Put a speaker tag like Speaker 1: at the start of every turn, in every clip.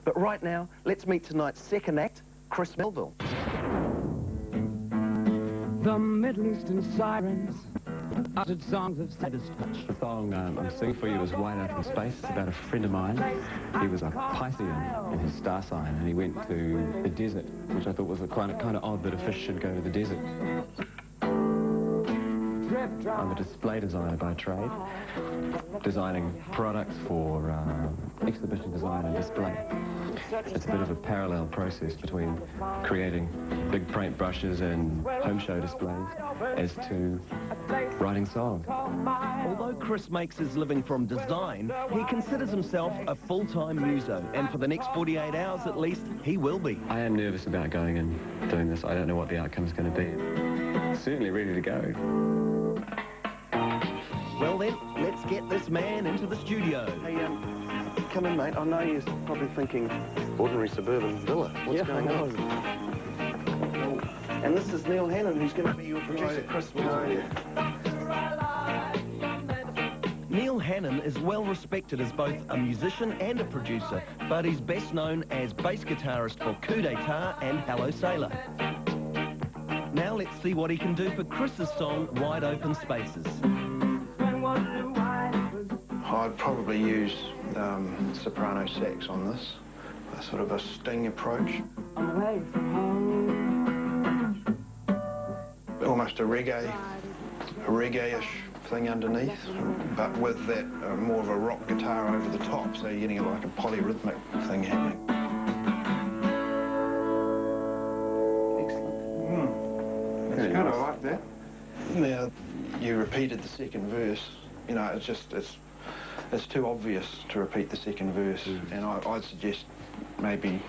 Speaker 1: But right now, let's meet tonight's second act, Chris Melville.
Speaker 2: The Middle Eastern sirens uttered songs of saddest touch.
Speaker 3: The song I'm singing for you is Wide Open Space. It's about a friend of mine. He was a Piscean in his star sign, and he went to the desert, which I thought was a kind of odd that a fish should go to the desert. I'm a display designer by trade, designing products for exhibition design and display. It's a bit of a parallel process between creating big paint brushes and home show displays as to writing songs.
Speaker 4: Although Chris makes his living from design, he considers himself a full-time muso, and for the next 48 hours at least, he will be.
Speaker 3: I am nervous about going and doing this. I don't know what the outcome is going to be. Certainly ready to go.
Speaker 4: Well then, let's get this man into the studio.
Speaker 1: Hey, come in, mate. I know you're probably thinking, ordinary suburban villa. What's going on? And this is Neil Hannon, who's going to be your producer, Chris.
Speaker 4: Neil Hannon is well respected as both a musician and a producer, but he's best known as bass guitarist for Coup d'Etat and Hello Sailor. Now let's see what he can do for Chris's song, Wide Open Spaces.
Speaker 5: I'd probably use soprano sax on this, a sort of a sting approach.
Speaker 2: Away from home.
Speaker 5: Almost a reggae-ish thing underneath, but with that more of a rock guitar over the top, so you're getting like a polyrhythmic thing happening.
Speaker 1: Excellent.
Speaker 5: It's kind of like that. Now, you repeated the second verse. You know, it's too obvious to repeat the second verse, and I'd suggest maybe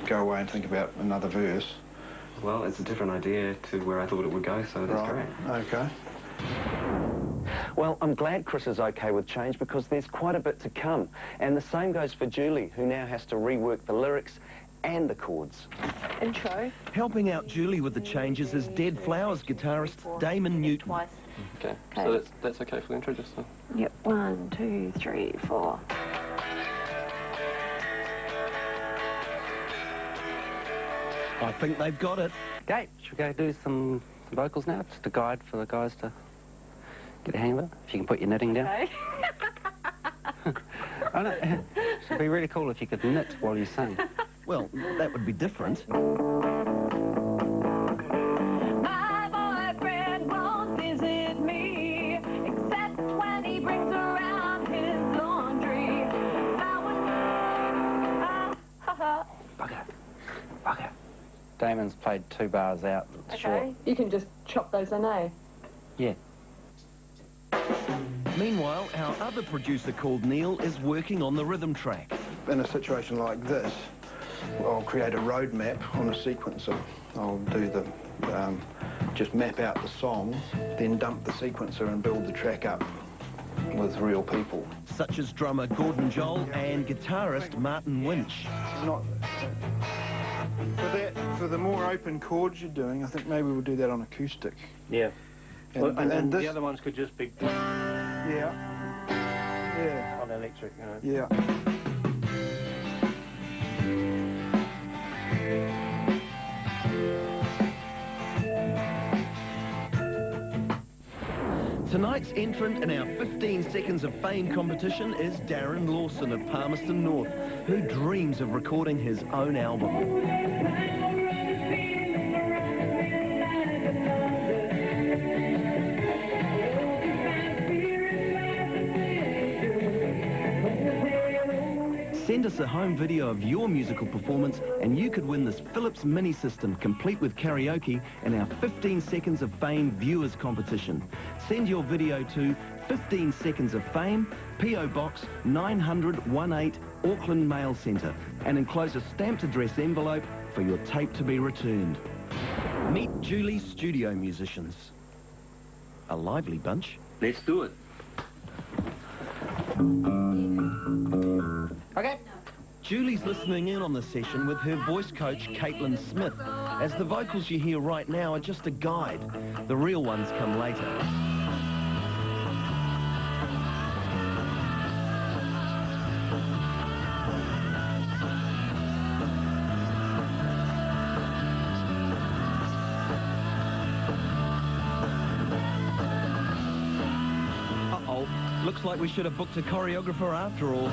Speaker 5: go away and think about another verse.
Speaker 3: Well, it's a different idea to where I thought it would go, so that's great.
Speaker 5: Okay.
Speaker 1: Well, I'm glad Chris is okay with change because there's quite a bit to come. And the same goes for Julie, who now has to rework the lyrics and the chords.
Speaker 6: Intro.
Speaker 4: Helping out Julie with the changes is Dead Flowers guitarist Damon Newton.
Speaker 6: Twice.
Speaker 3: Okay, so that's okay for the intro, just so.
Speaker 6: Yep, 1, 2, 3, 4.
Speaker 4: I think they've got it.
Speaker 7: Okay, should we go do some vocals now? Just a guide for the guys to get a hang of it. If you can put your knitting down.
Speaker 6: Okay.
Speaker 7: Oh, no. It'd be really cool if you could knit while you sing.
Speaker 4: Well, that would be different.
Speaker 8: My boyfriend won't visit me, except when he brings around his laundry.
Speaker 7: Bugger. Damon's played 2 bars out. It's short.
Speaker 6: Okay, you can just chop those in, eh?
Speaker 7: Yeah.
Speaker 4: Meanwhile, our other producer called Neil is working on the rhythm track.
Speaker 5: In a situation like this, I'll create a road map on a sequencer. I'll do the, just map out the song, then dump the sequencer and build the track up with real people.
Speaker 4: Such as drummer Gordon Joel and guitarist Martin Winch.
Speaker 5: For the more open chords you're doing, I think maybe we'll do that on acoustic.
Speaker 9: Yeah.
Speaker 5: And
Speaker 9: the other ones could just be...
Speaker 5: Yeah.
Speaker 9: On electric, you know.
Speaker 5: Yeah.
Speaker 4: Tonight's entrant in our 15 Seconds of Fame competition is Darren Lawson of Palmerston North, who dreams of recording his own album. Send us a home video of your musical performance and you could win this Philips Mini System complete with karaoke in our 15 Seconds of Fame viewers competition. Send your video to 15 Seconds of Fame, P.O. Box 90018, Auckland Mail Centre, and enclose a stamped address envelope for your tape to be returned. Meet Julie's studio musicians. A lively bunch.
Speaker 9: Let's do it.
Speaker 7: Okay.
Speaker 4: Julie's listening in on the session with her voice coach, Caitlin Smith, as the vocals you hear right now are just a guide. The real ones come later. roll. Looks like we should have booked a choreographer after all.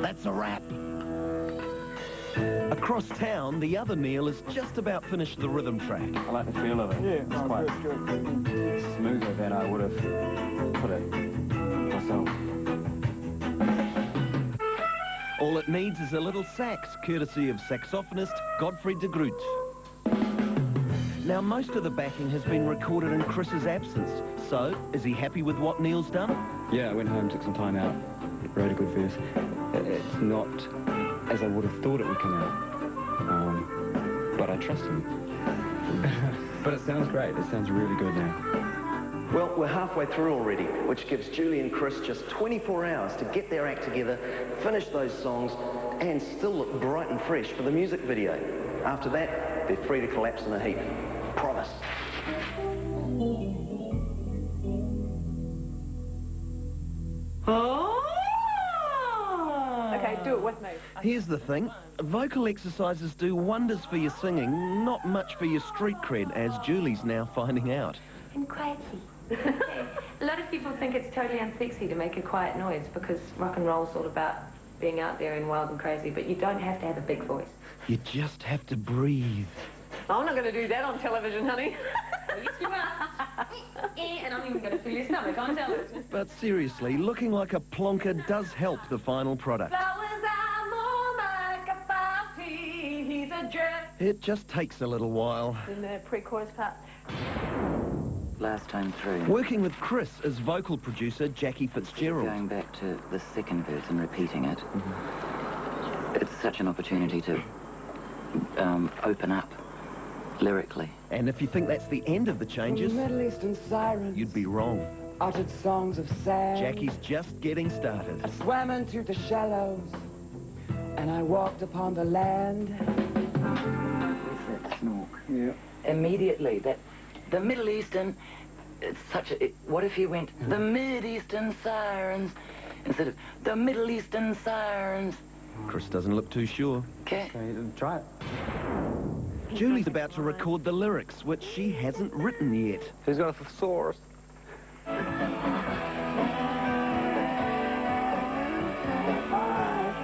Speaker 4: That's a wrap. Across town, the other Neil has just about finished the rhythm track.
Speaker 3: I like the feel of it.
Speaker 9: Yeah,
Speaker 3: it's quite smoother than I would have put it myself.
Speaker 4: All it needs is a little sax, courtesy of saxophonist Godfrey de Groot. Now, most of the backing has been recorded in Chris's absence, so is he happy with what Neil's done?
Speaker 3: Yeah, I went home, took some time out, wrote a good verse. It's not as I would have thought it would come out, but I trust him. But it sounds great. It sounds really good now.
Speaker 1: Well, we're halfway through already, which gives Julie and Chris just 24 hours to get their act together, finish those songs, and still look bright and fresh for the music video. After that, they're free to collapse in a heap. Promise.
Speaker 6: Okay, do it with me.
Speaker 4: Here's the thing. Vocal exercises do wonders for your singing, not much for your street cred, as Julie's now finding out.
Speaker 10: And quietly. A lot of people think it's totally unsexy to make a quiet noise because rock and roll's all about being out there and wild and crazy, but you don't have to have a big voice.
Speaker 4: You just have to breathe.
Speaker 6: I'm not going to do that on television, honey.
Speaker 10: Yes, you are. And I'm even going to fill your stomach on television.
Speaker 4: But seriously, looking like a plonker does help the final product.
Speaker 8: Flowers are more like a party. He's a jerk.
Speaker 4: It just takes a little while.
Speaker 6: In the pre-chorus part.
Speaker 11: Last time through.
Speaker 4: Working with Chris as vocal producer Jackie Fitzgerald.
Speaker 11: Going back to the second verse and repeating it. It's such an opportunity to open up lyrically.
Speaker 4: And if you think that's the end of the changes,
Speaker 2: Middle Eastern sirens
Speaker 4: you'd be wrong.
Speaker 2: uttered songs of sand.
Speaker 4: Jackie's just getting started.
Speaker 2: I swam into the shallows and I walked upon the land.
Speaker 11: With that snork. Yeah. Immediately, the Middle Eastern, it's such a... what if you went, the Mid-Eastern sirens, instead of the Middle Eastern sirens?
Speaker 4: Chris doesn't look too sure.
Speaker 11: Okay.
Speaker 3: Try it.
Speaker 4: Julie's about to record the lyrics, which she hasn't written yet.
Speaker 7: Who's got a thesaurus?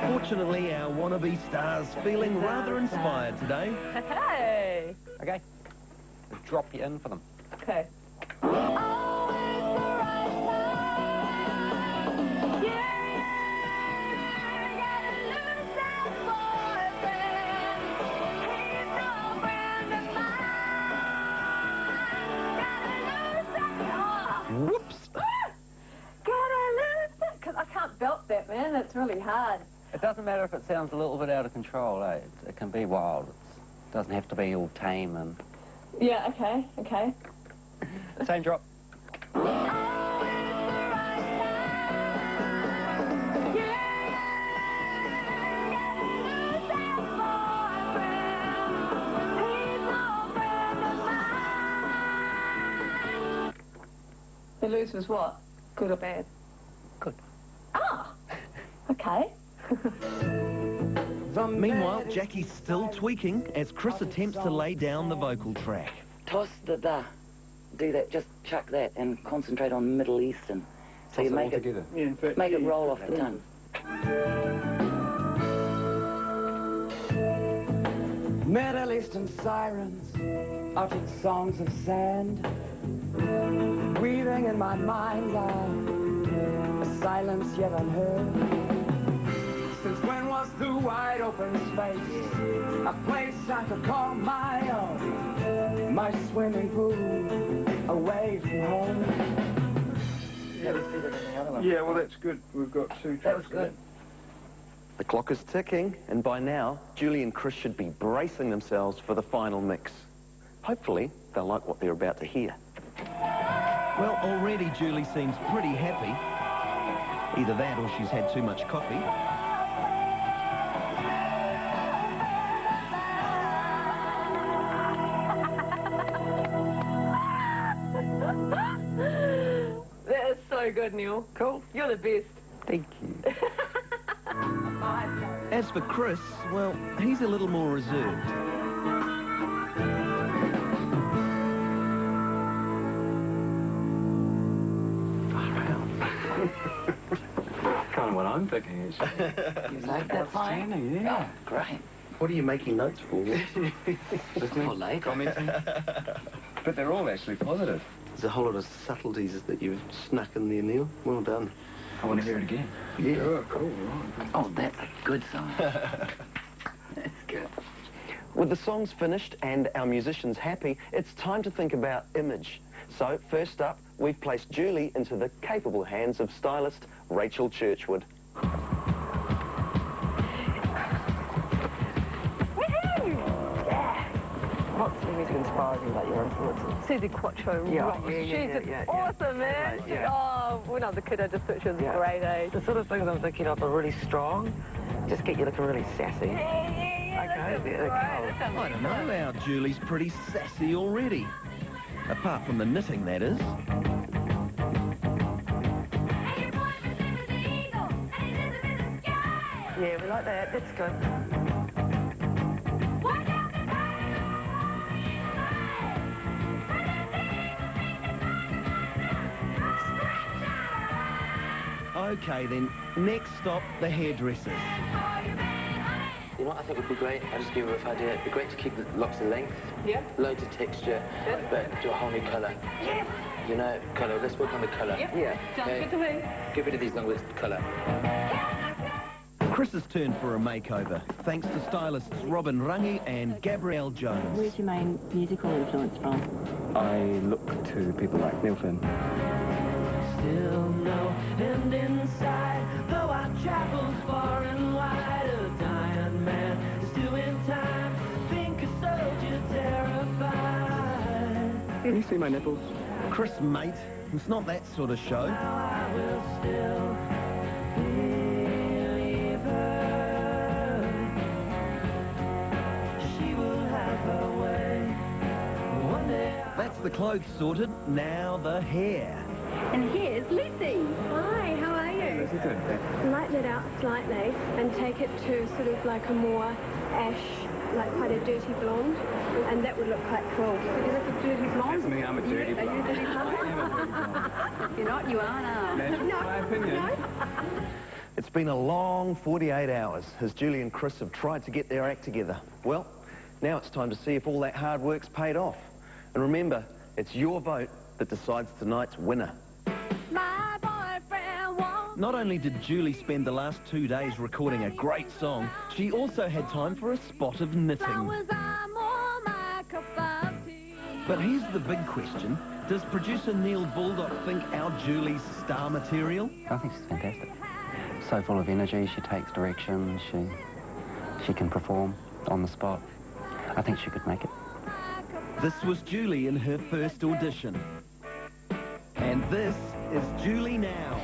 Speaker 4: Fortunately, our wannabe star's feeling rather inspired today.
Speaker 6: Hey!
Speaker 7: Okay. Just drop you in for them.
Speaker 6: Okay.
Speaker 4: Whoops!
Speaker 6: Because I can't belt that, man. It's really hard.
Speaker 7: It doesn't matter if it sounds a little bit out of control, eh? It can be wild. It doesn't have to be all tame and...
Speaker 6: Yeah, okay, okay.
Speaker 7: Same drop.
Speaker 6: The loose was what? Good or bad?
Speaker 7: Good.
Speaker 6: Ah! Okay.
Speaker 4: Meanwhile, Jackie's still tweaking as Chris attempts to lay down the vocal track.
Speaker 11: Toss the da. Do that, just chuck that and concentrate on Middle Eastern. So you make it, make it roll off the tongue.
Speaker 2: Middle Eastern sirens uttered songs of sand. Breathing in my mind's eye, a silence yet unheard. Since when was the wide open space a place I could call my own? My swimming pool away from home.
Speaker 5: Yeah, well, that's good. We've got two tracks.
Speaker 11: That was good.
Speaker 1: The clock is ticking, and by now, Julie and Chris should be bracing themselves for the final mix. Hopefully, they'll like what they're about to hear.
Speaker 4: Well, already Julie seems pretty happy. Either that or she's had too much coffee.
Speaker 6: That is so good, Neil. Cool. You're the best.
Speaker 7: Thank you.
Speaker 4: As for Chris, well, he's a little more reserved.
Speaker 9: Kind of what I'm thinking, actually.
Speaker 11: You like that fine?
Speaker 9: Yeah.
Speaker 11: Oh, great.
Speaker 9: What are you making notes for?
Speaker 11: For later.
Speaker 9: Commenting? But they're all actually positive.
Speaker 12: There's a whole lot of subtleties that you've snuck in there, Neil. Well done.
Speaker 9: I want to hear it again.
Speaker 12: Yeah.
Speaker 9: Oh, cool, right.
Speaker 11: Oh, that's a good song. That's good.
Speaker 1: With the songs finished and our musicians happy, it's time to think about image. So, first up, we've placed Julie into the capable hands of stylist Rachel Churchwood.
Speaker 6: What's the music inspires you, like your influences? Susie Quattro.
Speaker 2: Yeah.
Speaker 6: She's just awesome, man.
Speaker 2: Right, yeah.
Speaker 6: Oh, when I was a kid, I just thought she was a great age.
Speaker 2: The sort of things I'm thinking of are really strong. Just get you looking really sassy.
Speaker 4: I don't know, our Julie's pretty sassy already. Apart from the knitting, that is.
Speaker 6: Yeah, we like that. That's good.
Speaker 4: Okay then, next stop, the hairdressers.
Speaker 13: You know what I think would be great? I'll just give you a rough idea. It'd be great to keep the locks in length.
Speaker 6: Yeah.
Speaker 13: Loads of texture, but do a whole new colour.
Speaker 6: Yes.
Speaker 13: You know, colour. Let's work on the colour.
Speaker 6: Yep. Yeah. Sounds good to me.
Speaker 13: Get rid of these long with colour.
Speaker 4: Chris's turn for a makeover, thanks to stylists Robin Rangi and Gabrielle Jones.
Speaker 14: Where's your main musical influence from?
Speaker 3: I look to people like Melville.
Speaker 15: Still no end inside, though I travel far and wide. A dying man, still in time. Think a soldier terrified.
Speaker 3: Can you see my nipples?
Speaker 4: Chris, mate, it's not that sort of show.
Speaker 15: Now I will still believe her. She will have her way. One day
Speaker 4: That's the clothes sorted, now the hair.
Speaker 16: And here's Lucy.
Speaker 17: Hi, how are you? Lighten it out slightly and take it to sort of like a more ash, like quite a dirty blonde, and that would look quite cool. So you look a dirty blonde?
Speaker 3: That's me, I'm a dirty blonde.
Speaker 17: Are you a dirty blonde?
Speaker 16: You're not, you are now.
Speaker 3: That's my opinion.
Speaker 17: No.
Speaker 1: It's been a long 48 hours as Julie and Chris have tried to get their act together. Well, now it's time to see if all that hard work's paid off. And remember, it's your vote that decides tonight's winner.
Speaker 17: My boyfriend won't.
Speaker 4: Not only did Julie spend the last 2 days recording a great song, she also had time for a spot of knitting. But here's the big question. Does producer Neil Baldock think our Julie's star material?
Speaker 7: I think she's fantastic. So full of energy, she takes direction, she can perform on the spot. I think she could make it.
Speaker 4: This was Julie in her first audition. And this is Julie now.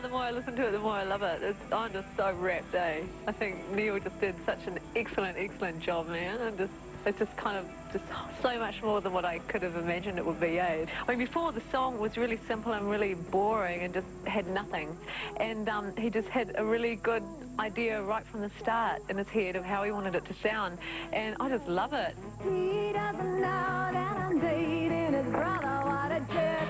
Speaker 6: The more I listen to it, the more I love it. I'm just so wrapped, eh? I think Neil just did such an excellent, excellent job, man. I'm just It's just kind of just so much more than what I could have imagined it would be, eh? I mean, before the song was really simple and really boring and just had nothing. And he just had a really good idea right from the start in his head of how he wanted it to sound. And I just love it.
Speaker 15: He doesn't know that I'm dating his brother, what a jerk.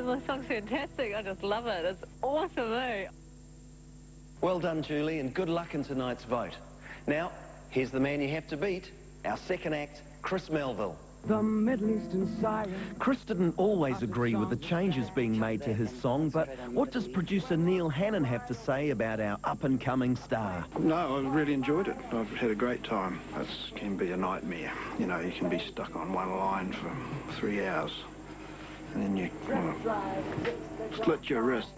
Speaker 6: The song's fantastic. I just love it. It's awesome, eh?
Speaker 1: Well done, Julie, and good luck in tonight's vote. Now, here's the man you have to beat, our second act, Chris Melville.
Speaker 2: The Middle Eastern siren.
Speaker 4: Chris didn't always agree with the changes being made to his song, but what does producer Neil Hannon have to say about our up-and-coming star?
Speaker 5: No, I really enjoyed it. I've had a great time. It can be a nightmare. You know, you can be stuck on one line for 3 hours. And then you slit your wrists.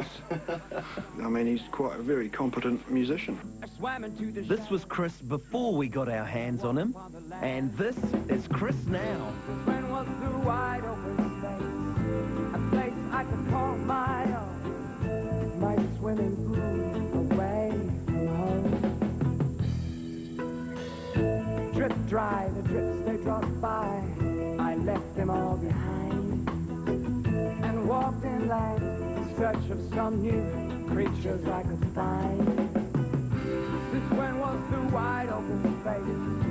Speaker 5: I mean, he's quite a very competent musician.
Speaker 4: This was Chris before we got our hands on him, and this is Chris now.
Speaker 2: When was the wide open space, a place I could call my own, my swimming pool away from home. Drip dry, the drips they dropped by, I left them all behind. Walked inland in search of some new creatures I could find. Since when was the wide open space